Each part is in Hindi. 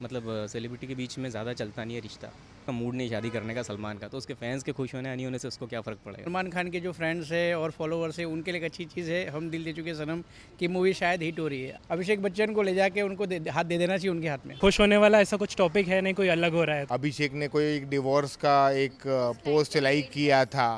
मतलब सेलिब्रिटी के बीच में ज़्यादा चलता नहीं है रिश्ता। का मूड नहीं शादी करने का सलमान का, तो उसके फैंस के खुश होने या नहीं होने से उसको क्या फ़र्क पड़ेगा। सलमान खान के जो फ्रेंड्स है और फॉलोअर्स है उनके लिए एक अच्छी चीज़ है। हम दिल दे चुके सनम की मूवी शायद हिट हो रही है। अभिषेक बच्चन को ले जाके उनको हाथ दे देना चाहिए उनके हाथ में। खुश होने वाला ऐसा कुछ टॉपिक है नहीं, कोई अलग हो रहा है। अभिषेक ने कोई एक डिवोर्स का एक पोस्ट लाइक किया था।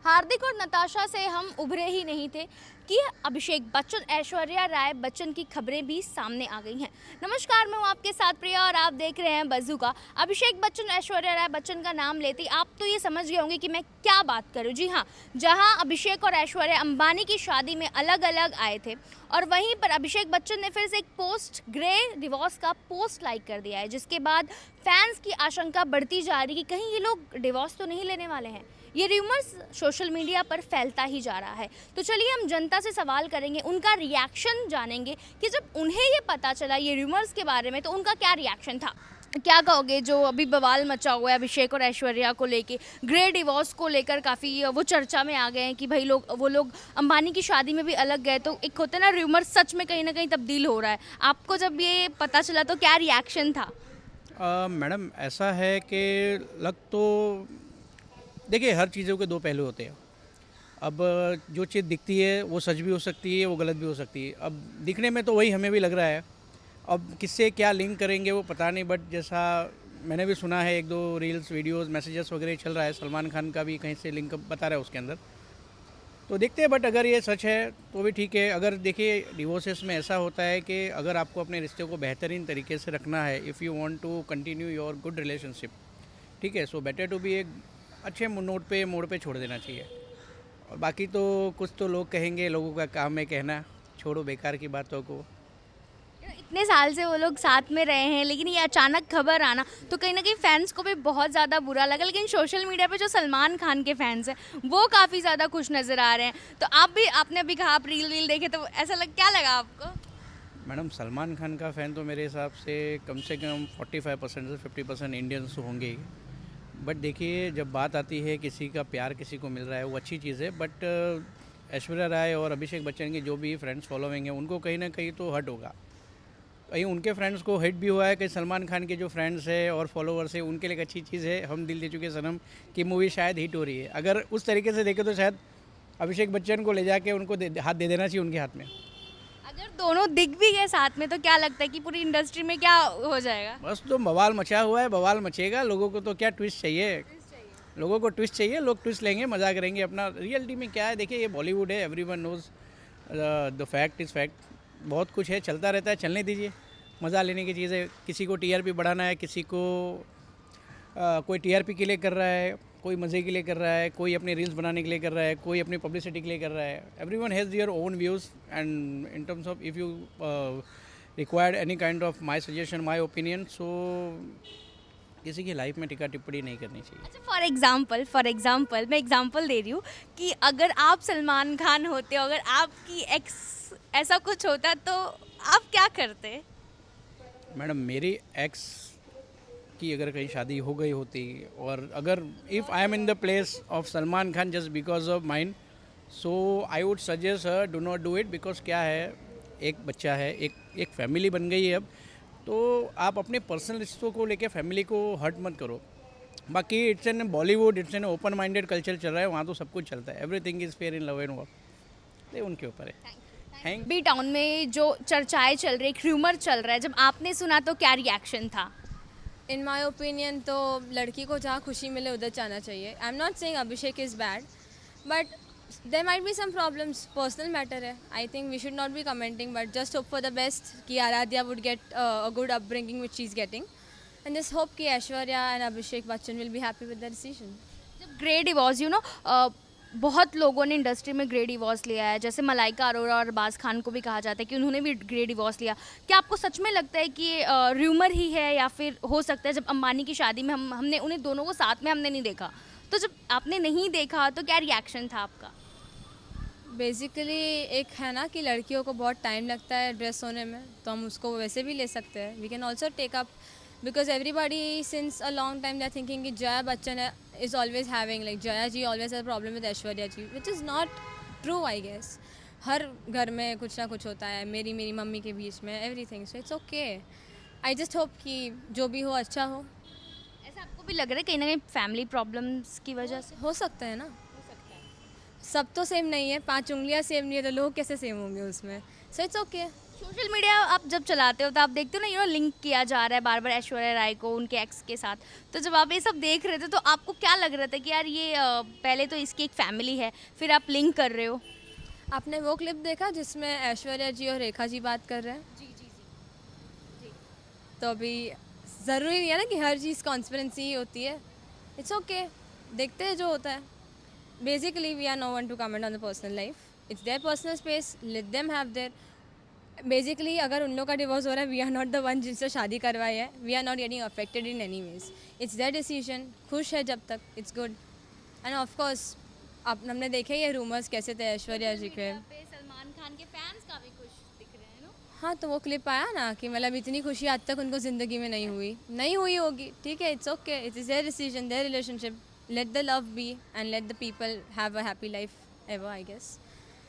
हार्दिक और नताशा से हम उभरे ही नहीं थे कि अभिषेक बच्चन ऐश्वर्या राय बच्चन की खबरें भी सामने आ गई हैं। नमस्कार, मैं हूँ आपके साथ प्रिया और आप देख रहे हैं बज़ूका। अभिषेक बच्चन ऐश्वर्या राय बच्चन का नाम लेते ही आप तो ये समझ गए होंगे कि मैं क्या बात करूँ। जी हाँ, जहाँ अभिषेक और ऐश्वर्या अंबानी की शादी में अलग अलग आए थे और वहीं पर अभिषेक बच्चन ने फिर से एक पोस्ट ग्रे डिवोर्स का पोस्ट लाइक कर दिया है, जिसके बाद फैंस की आशंका बढ़ती जा रही है कि कहीं ये लोग डिवोर्स तो नहीं लेने वाले हैं। ये र्यूमर्स सोशल मीडिया पर फैलता ही जा रहा है। तो चलिए हम जनता से सवाल करेंगे, उनका रिएक्शन जानेंगे कि जब उन्हें ये पता चला ये र्यूमर्स के बारे में तो उनका क्या रिएक्शन था। क्या कहोगे, जो अभी बवाल मचा हुआ है अभिषेक और ऐश्वर्या को लेके, ग्रे डिवोर्स को लेकर काफ़ी वो चर्चा में आ गए हैं कि भाई वो लोग अंबानी की शादी में भी अलग गए, तो एक होता है ना र्यूमर सच में कहीं ना कहीं तब्दील हो रहा है। आपको जब ये पता चला तो क्या रिएक्शन था? मैडम ऐसा है कि लग तो देखिए हर चीज़ों के दो पहलू होते हैं। अब जो चीज़ दिखती है वो सच भी हो सकती है, वो गलत भी हो सकती है। अब दिखने में तो वही हमें भी लग रहा है, अब किससे क्या लिंक करेंगे वो पता नहीं। बट जैसा मैंने भी सुना है, एक दो रील्स वीडियोस मैसेजेस वगैरह चल रहा है, सलमान खान का भी कहीं से लिंक बता रहा है उसके अंदर, तो देखते हैं। बट अगर ये सच है तो भी ठीक है। अगर देखिए डिवोर्सेस में ऐसा होता है कि अगर आपको अपने रिश्ते को बेहतरीन तरीके से रखना है, if you want to continue your good relationship, ठीक है, सो बेटर टू बी एक अच्छे मोड़ पे छोड़ देना चाहिए। और बाकी तो कुछ तो लोग कहेंगे, लोगों का काम है कहना, छोड़ो बेकार की बातों को। इतने साल से वो लोग साथ में रहे हैं, लेकिन ये अचानक खबर आना तो कहीं ना कहीं फैंस को भी बहुत ज़्यादा बुरा लगा। लेकिन सोशल मीडिया पे जो सलमान खान के फैंस हैं वो काफ़ी ज़्यादा खुश नज़र आ रहे हैं। तो आपने अभी कहा आप रील देखे, तो ऐसा क्या लगा आपको? मैडम सलमान खान का फ़ैन तो मेरे हिसाब से कम 45% से 50% इंडियंस होंगे ही। बट देखिए जब बात आती है किसी का प्यार किसी को मिल रहा है वो अच्छी चीज़ है। बट ऐश्वर्या राय और अभिषेक बच्चन के जो भी फ्रेंड्स फॉलोइंग हैं उनको कहीं ना कहीं तो हर्ट होगा। कहीं उनके फ्रेंड्स को हिट भी हुआ है, कहीं सलमान खान के जो फ्रेंड्स है और फॉलोअर्स है उनके लिए एक अच्छी चीज़ है। हम दिल दे चुके सनम की मूवी शायद हिट हो रही है। अगर उस तरीके से देखें तो शायद अभिषेक बच्चन को ले जाके उनको हाथ दे देना चाहिए उनके हाथ में। अगर दोनों दिख भी गए साथ में तो क्या लगता है कि पूरी इंडस्ट्री में क्या हो जाएगा? बस तो बवाल मचा हुआ है, बवाल मचेगा। लोगों को तो क्या ट्विस्ट चाहिए, लोगों को ट्विस्ट चाहिए, लोग ट्विस्ट लेंगे, मजा करेंगे अपना। रियलिटी में क्या है, देखिए ये बॉलीवुड है, everyone knows the fact is fact. बहुत कुछ है, चलता रहता है, चलने दीजिए, मज़ा लेने की चीज़ है। किसी को टीआरपी बढ़ाना है, किसी को कोई टीआरपी के लिए कर रहा है, कोई मज़े के लिए कर रहा है, कोई अपने रील्स बनाने के लिए कर रहा है, कोई अपनी पब्लिसिटी के लिए कर रहा है। Everyone has their own views and in terms of if you required any kind of my suggestion my opinion, so किसी की लाइफ में टिक्का टिप्पणी नहीं करनी चाहिए। अच्छा, फॉर एग्जाम्पल मैं एग्जाम्पल दे रही हूँ कि अगर आप सलमान खान होते, अगर आपकी एक्स ऐसा कुछ होता तो आप क्या करते? मैडम मेरी एक्स की अगर कहीं शादी हो गई होती और अगर if I am in the place of Salman Khan just because of mind, so I would suggest her do not do it. Because क्या है, एक बच्चा है, एक फैमिली बन गई है अब, तो आप अपने पर्सनल रिश्तों को लेके फैमिली को हर्ट मत करो। बाकी it's an Bollywood, it's an open minded culture चल रहा है, वहाँ तो सब कुछ चलता है। Everything is fair in love and war, ये उनके ऊपर है। बी टाउन में जो चर्चाएं चल रही, एक र्यूमर चल रहा है, जब आपने सुना तो क्या रिएक्शन था? इन माई ओपिनियन तो लड़की को जहाँ खुशी मिले उधर जाना चाहिए। I am not saying Abhishek is bad, but there might be some problems, personal matter है। I think we should not be commenting, but just hope for the best कि Aaradhya would get a good upbringing which she is getting, and just hope कि Aishwarya and Abhishek Bachchan will be happy with the decision. जब ग्रे डिवोर्स बहुत लोगों ने इंडस्ट्री में ग्रे डिवोर्स लिया है, जैसे मलाइका अरोड़ा और अरबाज खान को भी कहा जाता है कि उन्होंने भी ग्रे डिवोर्स लिया। क्या आपको सच में लगता है कि ये र्यूमर ही है, या फिर हो सकता है जब अंबानी की शादी में हमने उन्हें दोनों को साथ में हमने नहीं देखा, तो जब आपने नहीं देखा तो क्या रिएक्शन था आपका? बेसिकली एक है ना कि लड़कियों को बहुत टाइम लगता है ड्रेस होने में, तो हम उसको वैसे भी ले सकते हैं। We can also take up, because everybody since a long time they are thinking कि Jaya Bachchan is always having like Jaya ji always have problem with Aishwarya ji, which is not true I guess. हर घर में कुछ ना कुछ होता है, मेरी मम्मी के बीच में, everything, so it's okay. I just hope कि जो भी हो अच्छा हो। ऐसा आपको भी लग रहा है कहीं ना कहीं फैमिली प्रॉब्लम्स की वजह से? हो सकता है ना, सब तो सेम नहीं है, 5 उंगलियां सेम नहीं है तो लोग कैसे सेम होंगे उसमें। So it's okay. Social media आप जब चलाते हो तो आप देखते हो ना, लिंक किया जा रहा है बार बार ऐश्वर्या राय को उनके एक्स के साथ। तो जब आप ये सब देख रहे थे तो आपको क्या लग रहा था कि यार ये पहले तो इसकी एक फैमिली है, फिर आप लिंक कर रहे हो? आपने वो क्लिप देखा जिसमें ऐश्वर्या जी और रेखा जी बात कर रहे हैं? जी जी जी। तो अभी ज़रूरी नहीं है ना कि हर चीज़ कॉन्स्पिरेंसी ही होती है। इट्स ओके, देखते हैं जो होता है। Basically we are no one to comment on the personal life, it's their personal space, let them have their. Basically अगर उन लोग का डिवोर्स हो रहा है, we are not the one जिनसे शादी करवाई है, we are not getting affected in any ways. It's their decision, खुश है जब तक, it's good. And of course हमने देखे ये रूमर्स कैसे थे ऐश्वर्या जी के। सलमान खान के फैंस काफी खुश दिख रहे हैं ना? हाँ, तो वो क्लिप आया ना कि मतलब इतनी खुशी आज तक उनको ज़िंदगी में नहीं हुई होगी। ठीक है, it's okay, it is their decision, their relationship, let the love be and let the people have a happy life ever, I guess.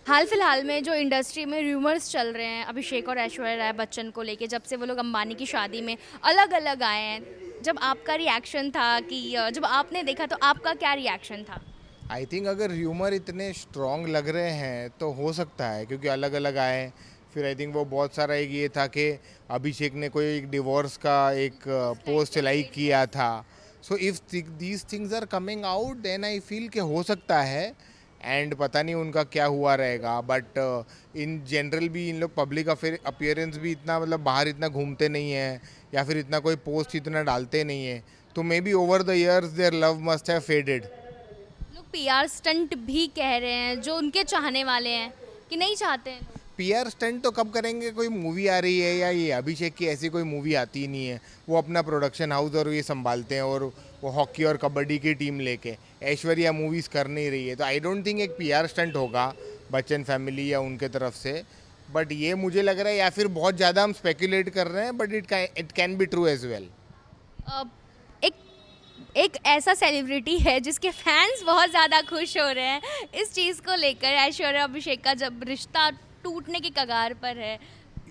हाल फिलहाल में जो इंडस्ट्री में र्यूमर्स चल रहे हैं अभिषेक और ऐश्वर्या राय बच्चन को लेके, जब से वो लोग अंबानी की शादी में अलग अलग आए हैं, जब आपका रिएक्शन था कि जब आपने देखा तो आपका क्या रिएक्शन था? आई थिंक अगर र्यूमर इतने स्ट्रॉन्ग लग रहे हैं तो हो सकता है, क्योंकि अलग अलग आए। फिर आई थिंक वो बहुत सारा एक ये था कि अभिषेक ने कोई एक डिवोर्स का एक पोस्ट लाइक किया था। So if these things are coming out then I feel कि हो सकता है। एंड पता नहीं उनका क्या हुआ रहेगा, बट इन जनरल भी इन लोग पब्लिक अपीयरेंस भी इतना मतलब बाहर इतना घूमते नहीं हैं, या फिर इतना कोई पोस्ट इतना डालते नहीं है। तो may be over the years their love must have faded. लोग पीआर स्टंट भी कह रहे हैं जो उनके चाहने वाले हैं कि नहीं चाहते हैं। पीआर स्टंट तो कब करेंगे, कोई मूवी आ रही है या ये अभिषेक की ऐसी कोई मूवी आती ही नहीं है। वो अपना प्रोडक्शन हाउस और ये संभालते हैं, और वो हॉकी और कबड्डी की टीम लेके। ऐश्वर्या मूवीज़ कर नहीं रही है, तो आई डोंट थिंक एक पीआर स्टंट होगा बच्चन फैमिली या उनके तरफ से। बट ये मुझे लग रहा है, या फिर बहुत ज़्यादा हम स्पेकुलेट कर रहे हैं, but it can be true as well. एक ऐसा सेलिब्रिटी है जिसके फैंस बहुत ज़्यादा खुश हो रहे हैं इस चीज़ को लेकर, ऐश्वर्या अभिषेक का जब रिश्ता टूटने की कगार पर है।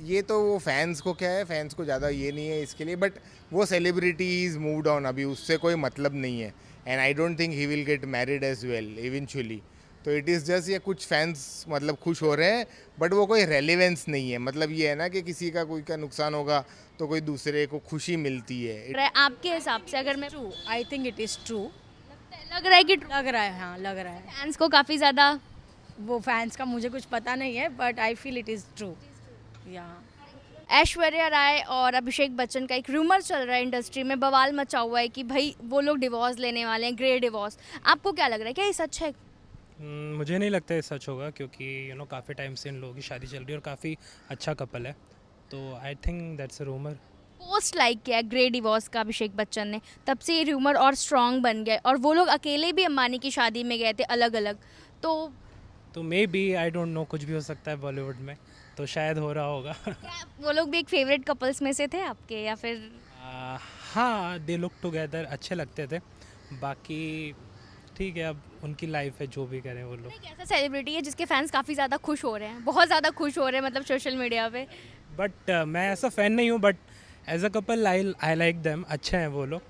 ये तो वो फैंस को क्या है, फैंस को ज़्यादा ये नहीं है इसके लिए, बट वो सेलिब्रिटी इज़ मूव्ड ऑन, अभी उससे कोई मतलब नहीं है। And I don't think he will get married as well eventually. तो इट इज़ जस्ट ये कुछ फैंस मतलब खुश हो रहे हैं, बट वो कोई रेलिवेंस नहीं है। मतलब ये है ना कि किसी का कोई का नुकसान होगा तो कोई दूसरे को खुशी मिलती है। आपके हिसाब से अगर मैं true, I think it is true. लग रहा है कि लग रहा है, हाँ लग रहा है। फैंस को काफ़ी ज़्यादा, वो फैंस का मुझे कुछ पता नहीं है, but I feel it is true. या ऐश्वर्या राय और अभिषेक बच्चन का एक रूमर चल रहा है, इंडस्ट्री में बवाल मचा हुआ है कि भाई वो लोग डिवोर्स लेने वाले हैं, ग्रे डिवोर्स। आपको क्या लग रहा है, क्या ये सच है? मुझे नहीं लगता ये सच होगा, क्योंकि काफ़ी टाइम से इन लोगों की शादी चल रही है और काफ़ी अच्छा कपल है, तो I think that's a rumour. Post like किया ग्रे डिवोर्स का अभिषेक बच्चन ने, तब से ये रूमर और स्ट्रॉन्ग बन गया, और वो लोग अकेले भी अंबानी की शादी में गए थे अलग अलग। तो may be, I don't know, कुछ भी हो सकता है बॉलीवुड में, तो शायद हो रहा होगा। क्या वो लोग भी एक फेवरेट कपल्स में से थे आपके, या फिर? हाँ, दे लुक टुगेदर, अच्छे लगते थे। बाकी ठीक है, अब उनकी लाइफ है, जो भी करें वो लोग। एक ऐसा सेलिब्रिटी है जिसके फैंस काफ़ी ज़्यादा खुश हो रहे हैं, बहुत ज़्यादा खुश हो रहे हैं, मतलब सोशल मीडिया पे। बट मैं ऐसा फ़ैन नहीं हूँ, but as a couple I like them, अच्छे हैं वो लोग।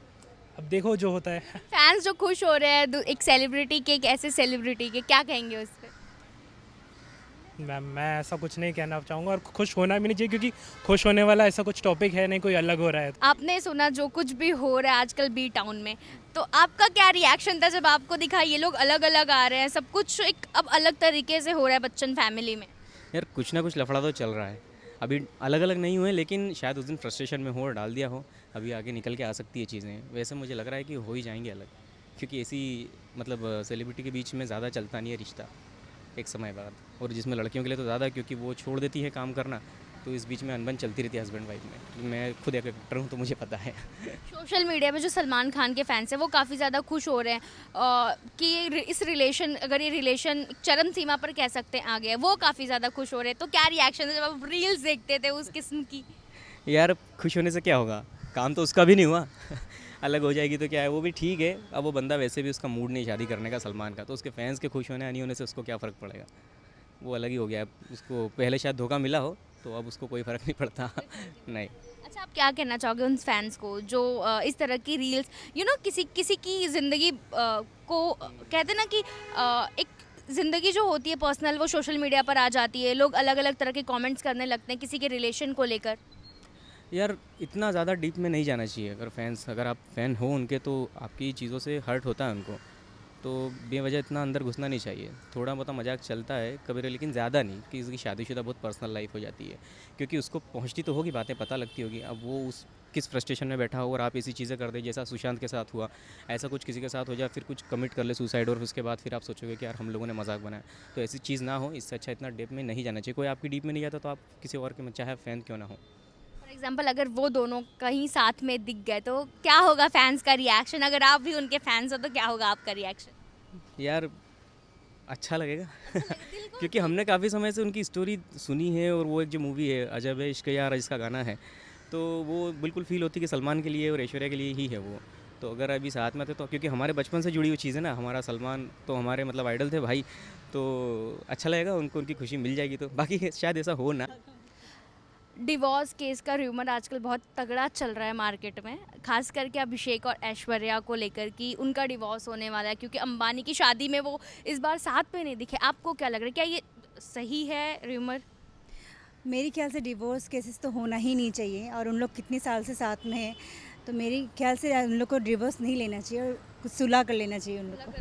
अब देखो जो होता है। फैंस जो खुश हो रहे हैं एक सेलिब्रिटी के, एक ऐसे सेलिब्रिटी के, क्या कहेंगे उस पर? मैं ऐसा कुछ नहीं कहना चाहूँगा, और खुश होना भी नहीं चाहिए, क्योंकि खुश होने वाला ऐसा कुछ टॉपिक है नहीं, कोई अलग हो रहा है। आपने सुना जो कुछ भी हो रहा है आजकल बी टाउन में, तो आपका क्या रिएक्शन था जब आपको दिखा ये लोग अलग अलग आ रहे हैं, सब कुछ एक अब अलग तरीके से हो रहा है बच्चन फैमिली में? यार कुछ ना कुछ लफड़ा तो चल रहा है, अभी अलग अलग नहीं हुए, लेकिन शायद उस दिन फ्रस्ट्रेशन में हो और डाल दिया हो, अभी आगे निकल के आ सकती है चीज़ें। वैसे मुझे लग रहा है कि हो ही जाएंगे अलग, क्योंकि ऐसी मतलब सेलिब्रिटी के बीच में ज़्यादा चलता नहीं है रिश्ता एक समय बाद, और जिसमें लड़कियों के लिए तो ज़्यादा, क्योंकि वो छोड़ देती है काम करना, तो इस बीच में अनबन चलती रहती है हस्बैंड वाइफ में। मैं खुद एक एक्टर हूँ तो मुझे पता है। सोशल मीडिया पे जो सलमान खान के फैंस हैं वो काफ़ी ज़्यादा खुश हो रहे हैं कि इस रिलेशन, अगर ये रिलेशन चरम सीमा पर कह सकते हैं आ गया, वो काफ़ी ज़्यादा खुश हो रहे हैं। तो क्या रिएक्शन है जब आप रील्स देखते थे उस किस्म की? यार खुश होने से क्या होगा, काम तो उसका भी नहीं हुआ। अलग हो जाएगी तो क्या है, वो भी ठीक है। अब वो बंदा वैसे भी, उसका मूड नहीं शादी करने का सलमान का, तो उसके फैंस के खुश होने या नहीं होने से उसको क्या फ़र्क पड़ेगा, वो अलग ही हो गया है। उसको पहले शायद धोखा मिला हो, तो अब उसको कोई फ़र्क नहीं पड़ता। नहीं। अच्छा, आप क्या कहना चाहोगे उन फैंस को जो इस तरह की रील्स किसी किसी की ज़िंदगी को कहते हैं ना कि एक ज़िंदगी जो होती है पर्सनल वो सोशल मीडिया पर आ जाती है, लोग अलग अलग तरह के कमेंट्स करने लगते हैं किसी के रिलेशन को लेकर। यार इतना ज़्यादा डीप में नहीं जाना चाहिए। अगर आप फ़ैन हो उनके तो आपकी चीज़ों से हर्ट होता है उनको, तो बेवजह इतना अंदर घुसना नहीं चाहिए। थोड़ा बहुत मजाक चलता है कभी, लेकिन ज़्यादा नहीं कि इसकी शादीशुदा बहुत पर्सनल लाइफ हो जाती है, क्योंकि उसको पहुंचती तो होगी, बातें पता लगती होगी। अब वो उस किस फ्रस्ट्रेशन में बैठा हो और आप ऐसी चीज़ें कर दे जैसा सुशांत के साथ हुआ, ऐसा कुछ किसी के साथ हो जाए, फिर कुछ कमिट कर ले सुसाइड, और उसके बाद फिर आप सोचोगे कि यार हम लोगों ने मजाक बनाया। तो ऐसी चीज़ ना हो, इससे अच्छा इतना डीप में नहीं जाना चाहिए। कोई आपकी डीप में नहीं जाता तो आप किसी और के, चाहे फ़ैन क्यों ना हो। फॉर एग्जाम्पल अगर वो दोनों कहीं साथ में दिख गए तो क्या होगा फैंस का रिएक्शन? अगर आप भी उनके फैंस हो तो क्या होगा आपका रिएक्शन? यार अच्छा लगेगा क्योंकि हमने काफ़ी समय से उनकी स्टोरी सुनी है, और वो एक जो मूवी है अजब है इश्क यार जिसका गाना है, तो वो बिल्कुल फील होती है कि सलमान के लिए और ऐश्वर्या के लिए ही है वो। तो अगर अभी साथ में थे तो, क्योंकि हमारे बचपन से जुड़ी हुई चीज़ है ना, हमारा सलमान तो हमारे मतलब आइडल थे भाई, तो अच्छा लगेगा उनको, उनकी खुशी मिल जाएगी। तो बाकी शायद ऐसा हो ना। डिवोर्स केस का र्यूमर आजकल बहुत तगड़ा चल रहा है मार्केट में, खास करके अभिषेक और ऐश्वर्या को लेकर कि उनका डिवोर्स होने वाला है, क्योंकि अंबानी की शादी में वो इस बार साथ पे नहीं दिखे। आपको क्या लग रहा है, क्या ये सही है र्यूमर? मेरे ख्याल से डिवोर्स केसेस तो होना ही नहीं चाहिए, और उन लोग कितने साल से साथ में हैं, तो मेरे ख्याल से उन लोग को डिवोर्स नहीं लेना चाहिए और कुछ सुलह कर लेना चाहिए उन लोग को।